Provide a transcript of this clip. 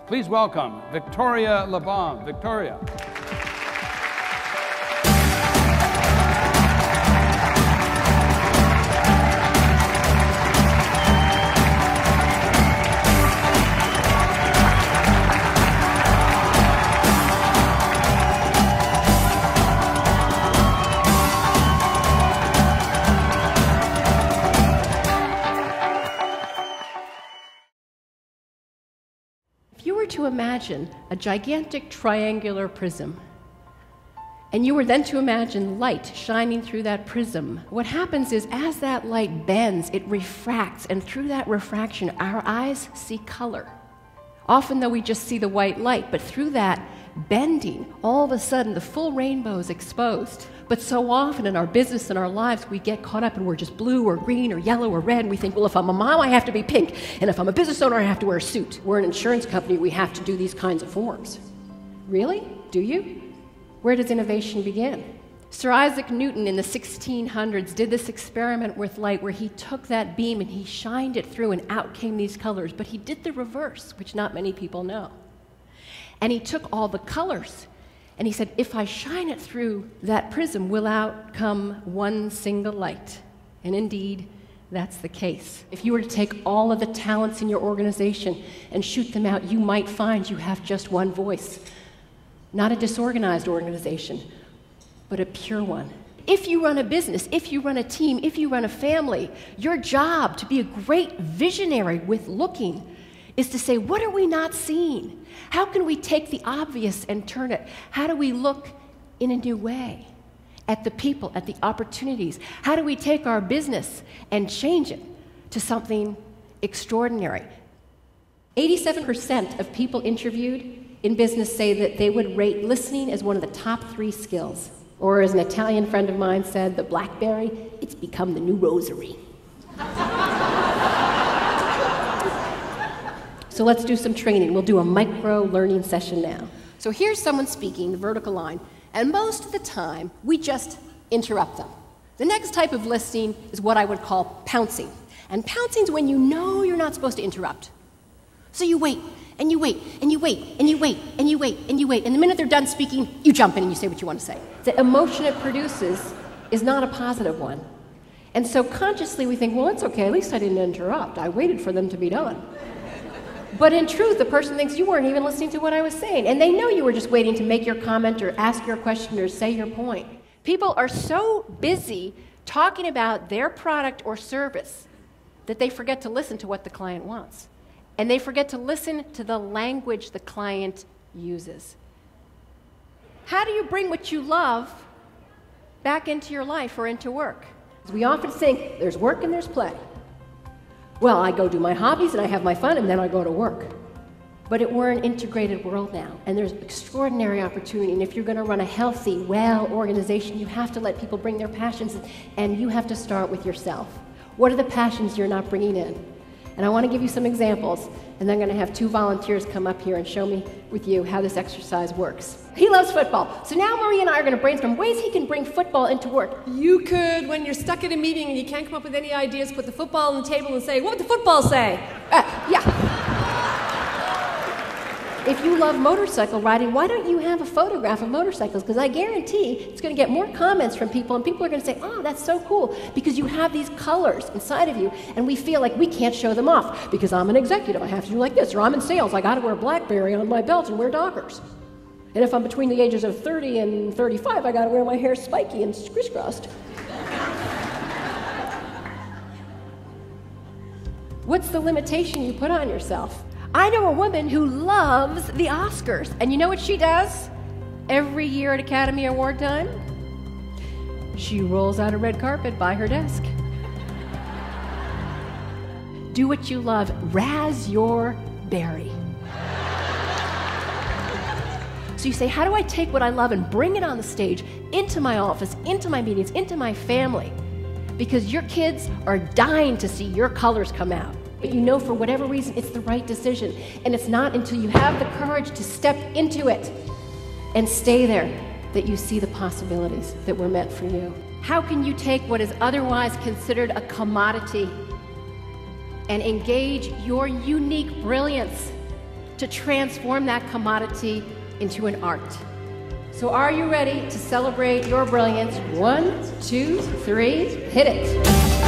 Please welcome Victoria LaBalme. Victoria. If you were to imagine a gigantic triangular prism, and you were then to imagine light shining through that prism, what happens is as that light bends, it refracts, and through that refraction, our eyes see color. Often, though, we just see the white light, but through that bending, all of a sudden, the full rainbow is exposed. But so often in our business and our lives, we get caught up and we're just blue or green or yellow or red, and we think, well, if I'm a mom, I have to be pink, and if I'm a business owner, I have to wear a suit. We're an insurance company, we have to do these kinds of forms. Really? Do you? Where does innovation begin? Sir Isaac Newton in the 1600s did this experiment with light where he took that beam and he shined it through and out came these colors, but he did the reverse, which not many people know. And he took all the colors and he said, if I shine it through that prism, will out come one single light. And indeed, that's the case. If you were to take all of the talents in your organization and shoot them out, you might find you have just one voice. Not a disorganized organization, but a pure one. If you run a business, if you run a team, if you run a family, your job to be a great visionary with looking is to say, what are we not seeing? How can we take the obvious and turn it? How do we look in a new way at the people, at the opportunities? How do we take our business and change it to something extraordinary? 87% of people interviewed in business say that they would rate listening as one of the top 3 skills. Or as an Italian friend of mine said, the BlackBerry, it's become the new rosary. So let's do some training. We'll do a micro learning session now. So here's someone speaking, the vertical line, and most of the time, we just interrupt them. The next type of listening is what I would call pouncing. And pouncing is when you know you're not supposed to interrupt. So you wait, and you wait, and you wait, and you wait, and you wait, and you wait, and the minute they're done speaking, you jump in and you say what you want to say. The emotion it produces is not a positive one. And so consciously we think, well, it's okay, at least I didn't interrupt. I waited for them to be done. But in truth, the person thinks you weren't even listening to what I was saying, and they know you were just waiting to make your comment or ask your question or say your point. People are so busy talking about their product or service that they forget to listen to what the client wants. And they forget to listen to the language the client uses. How do you bring what you love back into your life or into work? We often think there's work and there's play. Well, I go do my hobbies and I have my fun and then I go to work. But we're an integrated world now, and there's extraordinary opportunity. And if you're going to run a healthy, well organization, you have to let people bring their passions, and you have to start with yourself. What are the passions you're not bringing in? And I want to give you some examples, and then I'm going to have 2 volunteers come up here and show me with you how this exercise works. He loves football. So now Marie and I are going to brainstorm ways he can bring football into work. You could, when you're stuck at a meeting and you can't come up with any ideas, put the football on the table and say, what would the football say? Yeah. If you love motorcycle riding, why don't you have a photograph of motorcycles? Because I guarantee it's going to get more comments from people, and people are going to say, oh, that's so cool, because you have these colors inside of you, and we feel like we can't show them off, because I'm an executive, I have to do like this, or I'm in sales, I got to wear a BlackBerry on my belt and wear Dockers. And if I'm between the ages of 30 and 35, I got to wear my hair spiky and crisscrossed. What's the limitation you put on yourself? I know a woman who loves the Oscars, and you know what she does every year at Academy Award time? She rolls out a red carpet by her desk. Do what you love. Razz your berry. So you say, how do I take what I love and bring it on the stage, into my office, into my meetings, into my family? Because your kids are dying to see your colors come out. But you know for whatever reason it's the right decision. And it's not until you have the courage to step into it and stay there that you see the possibilities that were meant for you. How can you take what is otherwise considered a commodity and engage your unique brilliance to transform that commodity into an art. So are you ready to celebrate your brilliance? 1, 2, 3, hit it.